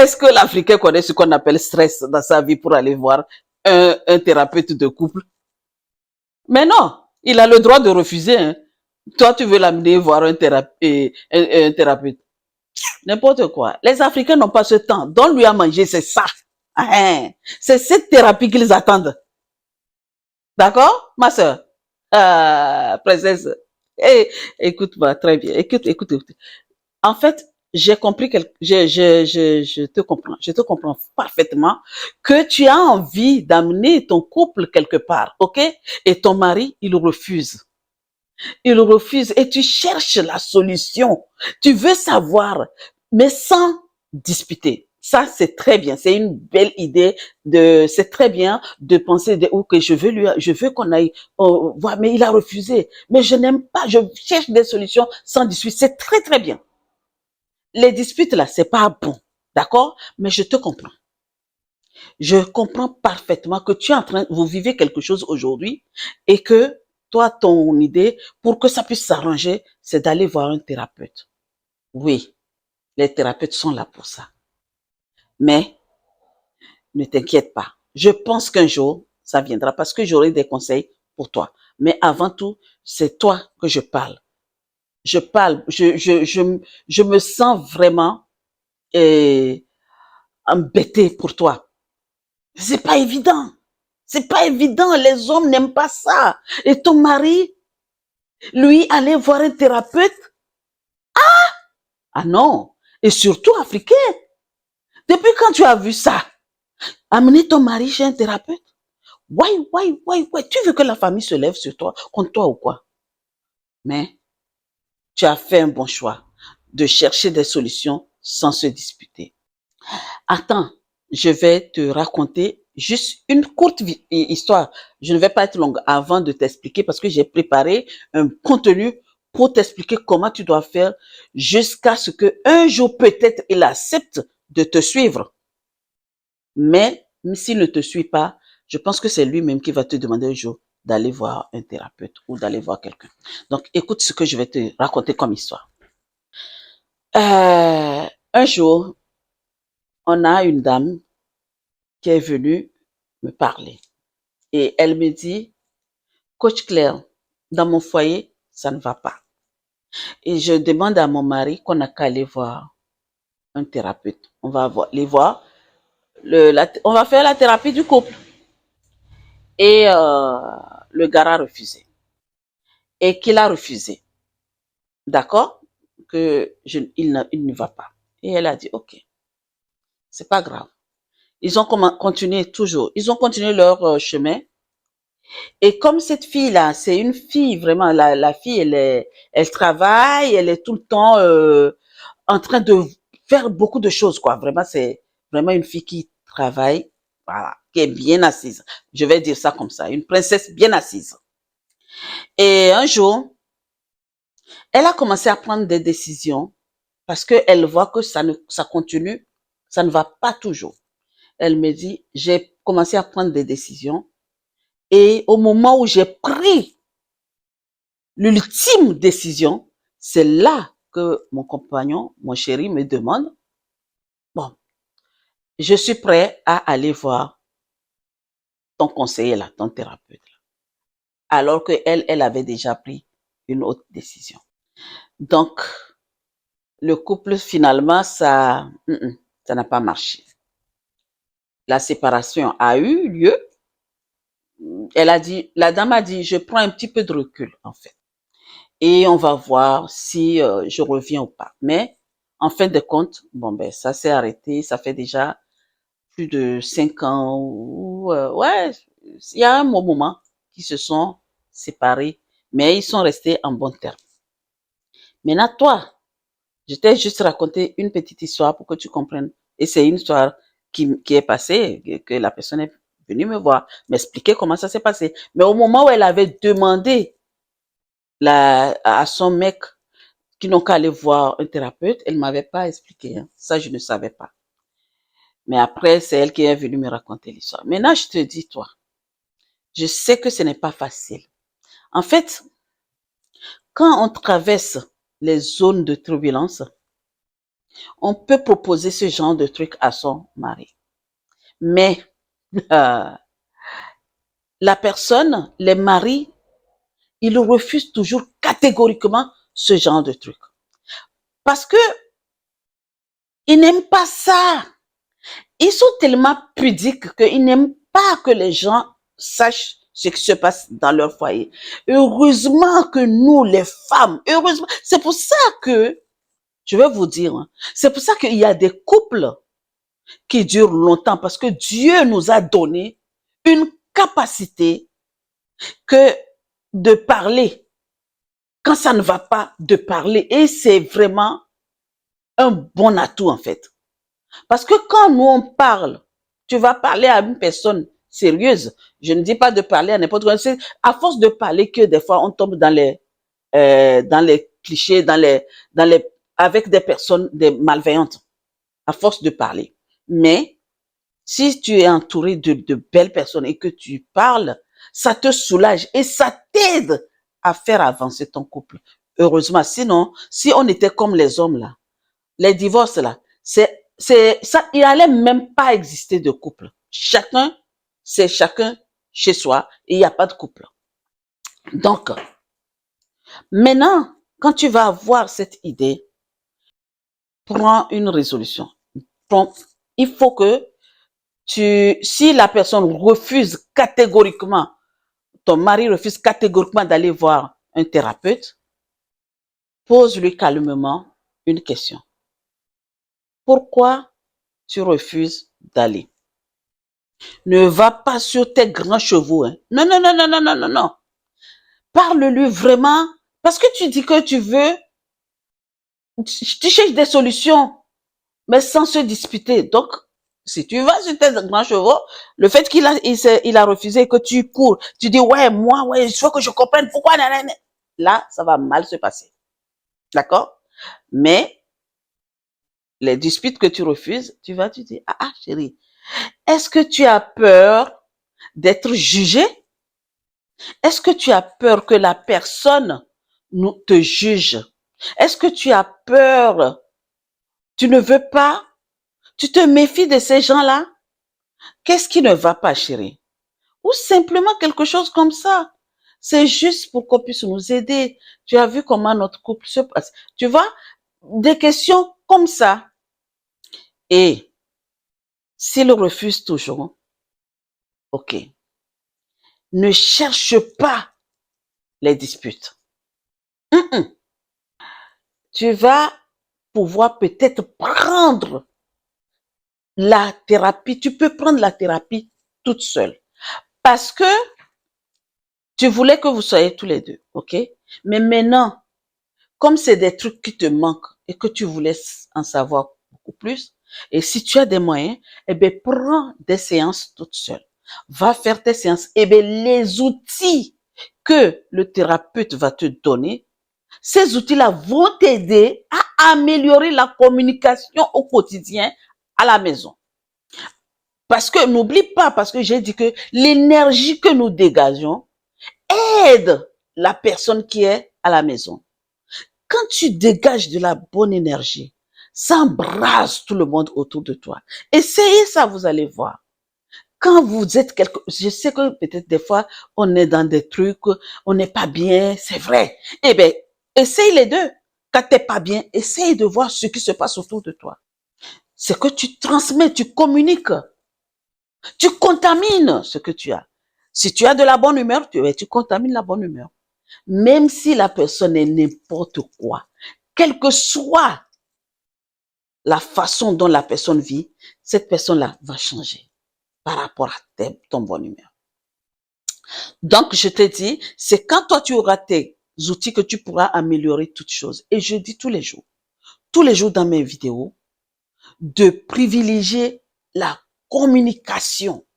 Est-ce que l'Africain connaît ce qu'on appelle stress dans sa vie pour aller voir un thérapeute de couple? Mais non, il a le droit de refuser. Hein. Toi, tu veux l'amener voir un thérapeute. N'importe quoi. Les Africains n'ont pas ce temps. Donne-lui à manger, c'est ça. Hein. C'est cette thérapie qu'ils attendent. D'accord, ma soeur? Princesse. Eh, écoute-moi, très bien. Écoute. En fait, j'ai compris je te comprends parfaitement que tu as envie d'amener ton couple quelque part, ok? Et ton mari, il refuse. Il refuse et tu cherches la solution. Tu veux savoir, mais sans disputer. Ça, c'est très bien. C'est une belle idée c'est très bien de penser que je veux qu'on aille voir, mais il a refusé. Mais je n'aime pas, je cherche des solutions sans dispute. C'est très, très bien. Les disputes là, c'est pas bon. D'accord? Mais je te comprends. Je comprends parfaitement que tu es en train, vous vivez quelque chose aujourd'hui et que toi, ton idée, pour que ça puisse s'arranger, c'est d'aller voir un thérapeute. Oui, les thérapeutes sont là pour ça. Mais ne t'inquiète pas. Je pense qu'un jour, ça viendra parce que j'aurai des conseils pour toi. Mais avant tout, c'est toi que je parle. Je me sens vraiment embêtée pour toi. C'est pas évident. C'est pas évident. Les hommes n'aiment pas ça. Et ton mari, lui, aller voir un thérapeute? Ah non. Et surtout africain. Depuis quand tu as vu ça? Amener ton mari chez un thérapeute? Ouais. Tu veux que la famille se lève sur toi, contre toi ou quoi? Mais tu as fait un bon choix de chercher des solutions sans se disputer. Attends, je vais te raconter juste une courte histoire. Je ne vais pas être longue avant de t'expliquer parce que j'ai préparé un contenu pour t'expliquer comment tu dois faire jusqu'à ce que un jour peut-être il accepte de te suivre. Mais s'il ne te suit pas, je pense que c'est lui-même qui va te demander un jour d'aller voir un thérapeute ou d'aller voir quelqu'un. Donc, écoute ce que je vais te raconter comme histoire. Un jour, on a une dame qui est venue me parler. Et elle me dit, Coach Claire, dans mon foyer, ça ne va pas. Et je demande à mon mari qu'on n'a qu'à aller voir un thérapeute. On va aller voir, on va faire la thérapie du couple. Et le gars a refusé. Et qu'il a refusé. D'accord? Il ne va pas. Et elle a dit, ok, c'est pas grave. Ils ont continué toujours. Ils ont continué leur chemin. Et comme cette fille-là, c'est une fille vraiment, la fille, elle travaille, elle est tout le temps en train de faire beaucoup de choses, quoi. Vraiment, c'est vraiment une fille qui travaille, voilà, qui est bien assise. Je vais dire ça comme ça, une princesse bien assise. Et un jour, elle a commencé à prendre des décisions parce qu'elle voit que ça continue, ça ne va pas toujours. Elle me dit, j'ai commencé à prendre des décisions et au moment où j'ai pris l'ultime décision, c'est là que mon compagnon, mon chéri me demande, bon, je suis prêt à aller voir ton conseiller là, ton thérapeute là. Alors que elle avait déjà pris une autre décision. Donc, le couple finalement, ça n'a pas marché. La séparation a eu lieu. La dame a dit, je prends un petit peu de recul en fait. Et on va voir si je reviens ou pas. Mais en fin de compte, bon ben ça s'est arrêté. Ça fait déjà plus de 5 ans. Ouais, il y a un moment qui se sont séparés, mais ils sont restés en bon terme. Maintenant toi, je t'ai juste raconté une petite histoire pour que tu comprennes. Et c'est une histoire qui est passée, que la personne est venue me voir, m'expliquer comment ça s'est passé. Mais au moment où elle avait demandé à son mec qui n'ont qu'à aller voir un thérapeute, elle m'avait pas expliqué. Hein. Ça, je ne savais pas. Mais après, c'est elle qui est venue me raconter l'histoire. Maintenant, je te dis, toi, je sais que ce n'est pas facile. En fait, quand on traverse les zones de turbulence, On peut proposer ce genre de truc à son mari. Mais la personne, les maris, ils refusent toujours catégoriquement ce genre de truc. Parce que ils n'aiment pas ça. Ils sont tellement pudiques qu'ils n'aiment pas que les gens sachent ce qui se passe dans leur foyer. Heureusement que nous, les femmes, heureusement, c'est pour ça que, je vais vous dire, c'est pour ça qu'il y a des couples qui durent longtemps, parce que Dieu nous a donné une capacité que de parler quand ça ne va pas, de parler. Et c'est vraiment un bon atout, en fait. Parce que quand nous, on parle, tu vas parler à une personne sérieuse. Je ne dis pas de parler à n'importe quoi. C'est à force de parler que des fois, on tombe dans les clichés, avec des personnes des malveillantes, à force de parler. Mais, si tu es entouré de belles personnes et que tu parles, ça te soulage et ça t'aide à faire avancer ton couple. Heureusement, sinon, si on était comme les hommes là, les divorces là, ça, il allait même pas exister de couple. Chacun, c'est chacun chez soi et il n'y a pas de couple. Donc, maintenant, quand tu vas avoir cette idée, prends une résolution. Il faut que si la personne refuse catégoriquement, ton mari refuse catégoriquement d'aller voir un thérapeute, pose-lui calmement une question. Pourquoi tu refuses d'aller? Ne va pas sur tes grands chevaux. Hein. Non, non, non, non, non, non, non, non. Parle-lui vraiment, parce que tu dis que tu veux, tu cherches des solutions, mais sans se disputer. Donc, si tu vas sur tes grands chevaux, le fait il a refusé que tu cours, tu dis, ouais, moi, ouais, il faut que je comprenne pourquoi, nanana. Là, ça va mal se passer. D'accord? Mais, les disputes que tu refuses, tu vas, tu dis, ah, chérie, est-ce que tu as peur d'être jugé? Est-ce que tu as peur que la personne te juge? Est-ce que tu as peur? Tu ne veux pas? Tu te méfies de ces gens-là? Qu'est-ce qui ne va pas, chérie? Ou simplement quelque chose comme ça. C'est juste pour qu'on puisse nous aider. Tu as vu comment notre couple se passe. Tu vois, des questions comme ça. Et s'il refuse toujours, ok, ne cherche pas les disputes. Tu vas pouvoir peut-être prendre la thérapie. Tu peux prendre la thérapie toute seule. Parce que tu voulais que vous soyez tous les deux, ok? Mais maintenant, comme c'est des trucs qui te manquent et que tu voulais en savoir beaucoup plus, et si tu as des moyens, eh bien, prends des séances toute seule. Va faire tes séances. Eh bien, les outils que le thérapeute va te donner, ces outils-là vont t'aider à améliorer la communication au quotidien à la maison. Parce que n'oublie pas, parce que j'ai dit que l'énergie que nous dégageons aide la personne qui est à la maison. Quand tu dégages de la bonne énergie, ça embrasse tout le monde autour de toi. Essayez ça, vous allez voir. Quand vous êtes je sais que peut-être des fois, on est dans des trucs, on n'est pas bien, c'est vrai. Eh bien, essaye les deux. Quand t'es pas bien, essaye de voir ce qui se passe autour de toi. C'est que tu transmets, tu communiques. Tu contamines ce que tu as. Si tu as de la bonne humeur, tu contamines la bonne humeur. Même si la personne est n'importe quoi, quelle que soit la façon dont la personne vit, cette personne-là va changer par rapport à ton bonne humeur. Donc, je te dis, c'est quand toi tu auras tes outils que tu pourras améliorer toutes choses. Et je dis tous les jours dans mes vidéos, de privilégier la communication.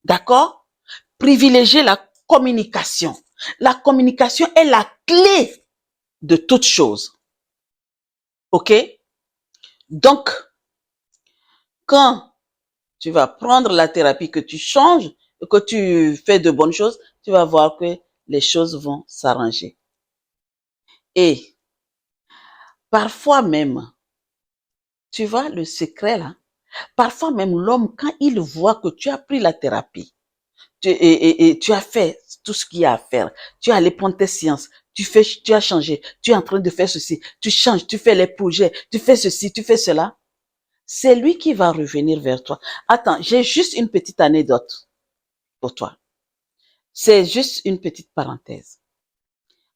D'accord? Privilégier la communication. La communication est la clé de toute chose. OK? Donc, quand tu vas prendre la thérapie, que tu changes, que tu fais de bonnes choses, tu vas voir que les choses vont s'arranger. Et parfois même, Tu vois, le secret là, parfois même l'homme, quand il voit que tu as pris la thérapie, et tu as fait tout ce qu'il y a à faire, tu es allé prendre tes séances, tu as changé, tu es en train de faire ceci, tu changes, tu fais les projets, tu fais ceci, tu fais cela, c'est lui qui va revenir vers toi. Attends, j'ai juste une petite anecdote pour toi. C'est juste une petite parenthèse.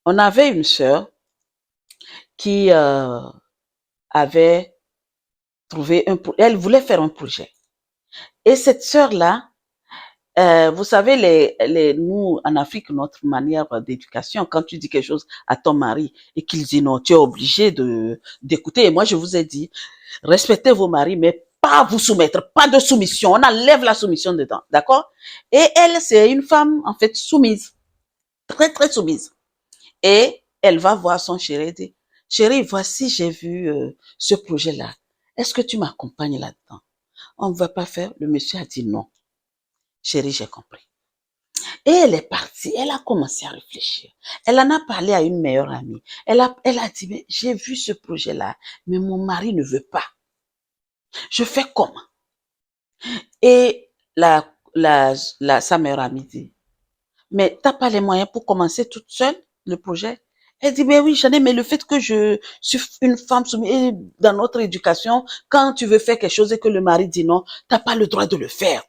On avait une sœur qui avait trouvé elle voulait faire un projet. Et cette sœur-là, vous savez, nous, en Afrique, notre manière d'éducation, quand tu dis quelque chose à ton mari et qu'il dit non, tu es obligé d'écouter. Et moi, je vous ai dit, respectez vos maris, mais pas vous soumettre, pas de soumission. On enlève la soumission dedans, d'accord? Et elle, c'est une femme, en fait, soumise, très, très soumise. Et elle va voir son chéri et dit, chéri, voici, j'ai vu ce projet-là. Est-ce que tu m'accompagnes là-dedans? On ne va pas faire. Le monsieur a dit non. Chéri, j'ai compris. Et elle est partie, elle a commencé à réfléchir. Elle en a parlé à une meilleure amie. Elle a dit, mais j'ai vu ce projet-là, mais mon mari ne veut pas. Je fais comment? Et sa meilleure amie dit, mais t'as pas les moyens pour commencer toute seule le projet? Elle dit, ben oui, j'en ai, mais le fait que je suis une femme soumise, et dans notre éducation, quand tu veux faire quelque chose et que le mari dit non, t'as pas le droit de le faire.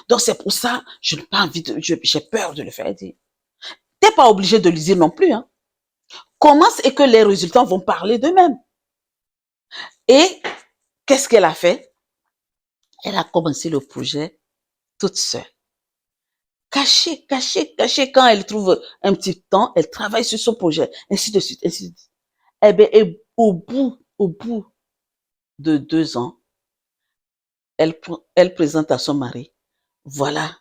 Donc c'est pour ça, je n'ai pas envie j'ai peur de le faire. Elle dit, t'es pas obligé de le dire non plus, hein. Commence et que les résultats vont parler d'eux-mêmes. Et qu'est-ce qu'elle a fait? Elle a commencé le projet toute seule. Cachée, cachée, cachée. Quand elle trouve un petit temps, elle travaille sur son projet, ainsi de suite, ainsi de suite. Eh bien, et au bout de 2 ans, elle présente à son mari, voilà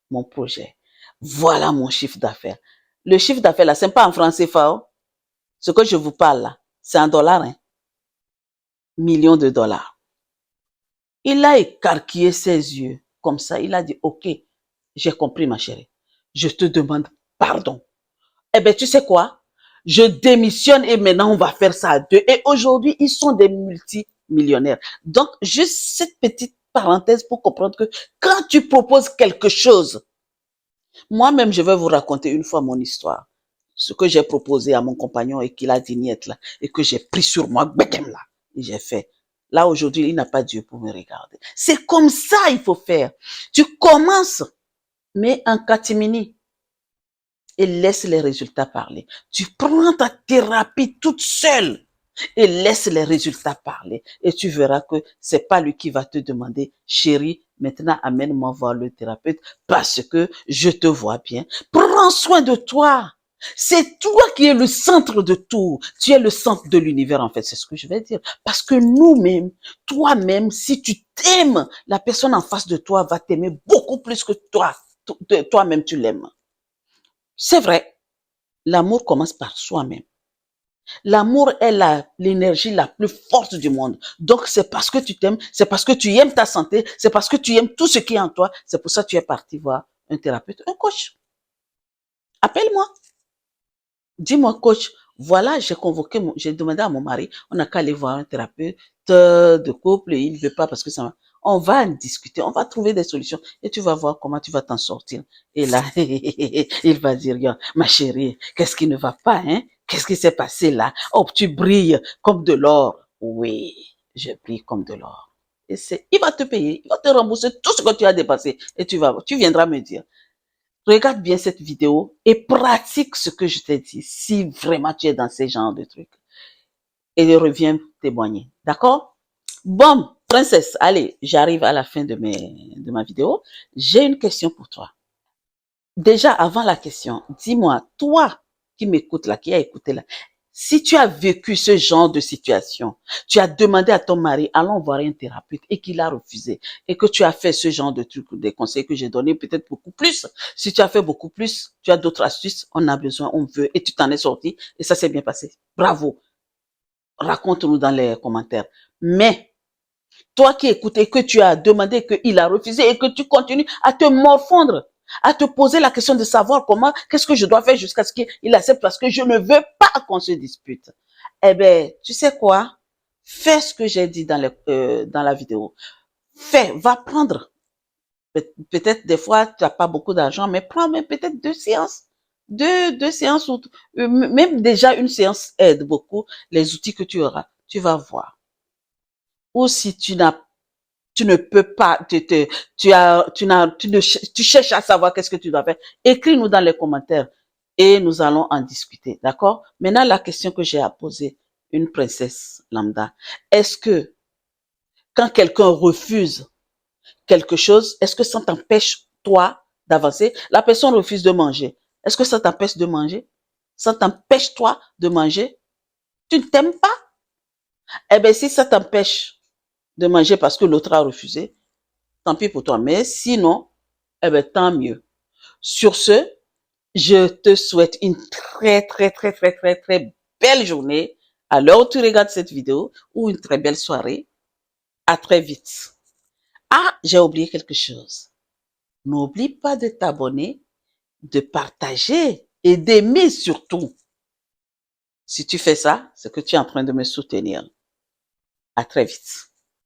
mon projet, voilà mon chiffre d'affaires. Le chiffre d'affaires là, c'est pas en francs CFA, oh. Ce que je vous parle là, c'est en dollars, hein. Millions de dollars. Il a écarquillé ses yeux comme ça. Il a dit, OK, j'ai compris ma chérie. Je te demande pardon. Eh bien, tu sais quoi? Je démissionne et maintenant on va faire ça à deux. Et aujourd'hui, ils sont des multimillionnaires. Donc, juste cette petite parenthèse pour comprendre que quand tu proposes quelque chose, moi-même, je vais vous raconter une fois mon histoire. Ce que j'ai proposé à mon compagnon et qu'il a dit niet là, et que j'ai pris sur moi, là, et j'ai fait. Là, aujourd'hui, il n'a pas Dieu pour me regarder. C'est comme ça il faut faire. Tu commences, mais en catimini, et laisse les résultats parler. Tu prends ta thérapie toute seule et laisse les résultats parler. Et tu verras que c'est pas lui qui va te demander, chérie, maintenant amène-moi voir le thérapeute parce que je te vois bien. Prends soin de toi. C'est toi qui es le centre de tout. Tu es le centre de l'univers, en fait. C'est ce que je vais dire. Parce que nous-mêmes, toi-même, si tu t'aimes, la personne en face de toi va t'aimer beaucoup plus que toi. Toi-même, tu l'aimes. C'est vrai. L'amour commence par soi-même. L'amour est l'énergie la plus forte du monde. Donc, c'est parce que tu t'aimes, c'est parce que tu aimes ta santé, c'est parce que tu aimes tout ce qui est en toi. C'est pour ça que tu es parti voir un thérapeute, un coach. Appelle-moi. Dis-moi, coach, voilà, j'ai demandé à mon mari, on n'a qu'à aller voir un thérapeute de couple et il ne veut pas parce que ça va. On va en discuter, on va trouver des solutions et tu vas voir comment tu vas t'en sortir. Et là, il va dire, ma chérie, qu'est-ce qui ne va pas, hein? Qu'est-ce qui s'est passé là? Oh, tu brilles comme de l'or. Oui, je brille comme de l'or. Et il va te payer, il va te rembourser tout ce que tu as dépassé et tu viendras me dire. Regarde bien cette vidéo et pratique ce que je t'ai dit si vraiment tu es dans ces genres de trucs. Et reviens témoigner. D'accord? Bon, princesse, allez, j'arrive à la fin de ma vidéo. J'ai une question pour toi. Déjà, avant la question, dis-moi, toi qui m'écoutes là, qui a écouté là, si tu as vécu ce genre de situation, tu as demandé à ton mari, allons voir un thérapeute et qu'il a refusé et que tu as fait ce genre de trucs, des conseils que j'ai donnés, peut-être beaucoup plus. Si tu as fait beaucoup plus, tu as d'autres astuces, on a besoin, on veut et tu t'en es sorti et ça s'est bien passé. Bravo. Raconte-nous dans les commentaires. Mais, toi qui écoutes et que tu as demandé qu'il a refusé et que tu continues à te morfondre, à te poser la question de savoir qu'est-ce que je dois faire jusqu'à ce qu'il accepte parce que je ne veux pas qu'on se dispute. Eh ben, tu sais quoi? Fais ce que j'ai dit dans la vidéo. Fais, va prendre. Peut-être des fois, tu n'as pas beaucoup d'argent, mais prends même peut-être 2 séances. Deux séances, ou même déjà une séance aide beaucoup les outils que tu auras. Tu vas voir. Ou si tu ne peux pas, tu cherches à savoir qu'est-ce que tu dois faire, écris-nous dans les commentaires et nous allons en discuter. D'accord? Maintenant, la question que j'ai à poser, une princesse lambda. Est-ce que quand quelqu'un refuse quelque chose, est-ce que ça t'empêche, toi, d'avancer? La personne refuse de manger. Est-ce que ça t'empêche de manger? Ça t'empêche, toi, de manger? Tu ne t'aimes pas? Eh bien, si ça t'empêche de manger parce que l'autre a refusé, tant pis pour toi. Mais sinon, eh bien, tant mieux. Sur ce, je te souhaite une très belle journée à l'heure où tu regardes cette vidéo, ou une très belle soirée. À très vite. Ah, j'ai oublié quelque chose. N'oublie pas de t'abonner, de partager et d'aimer surtout. Si tu fais ça, c'est que tu es en train de me soutenir. À très vite.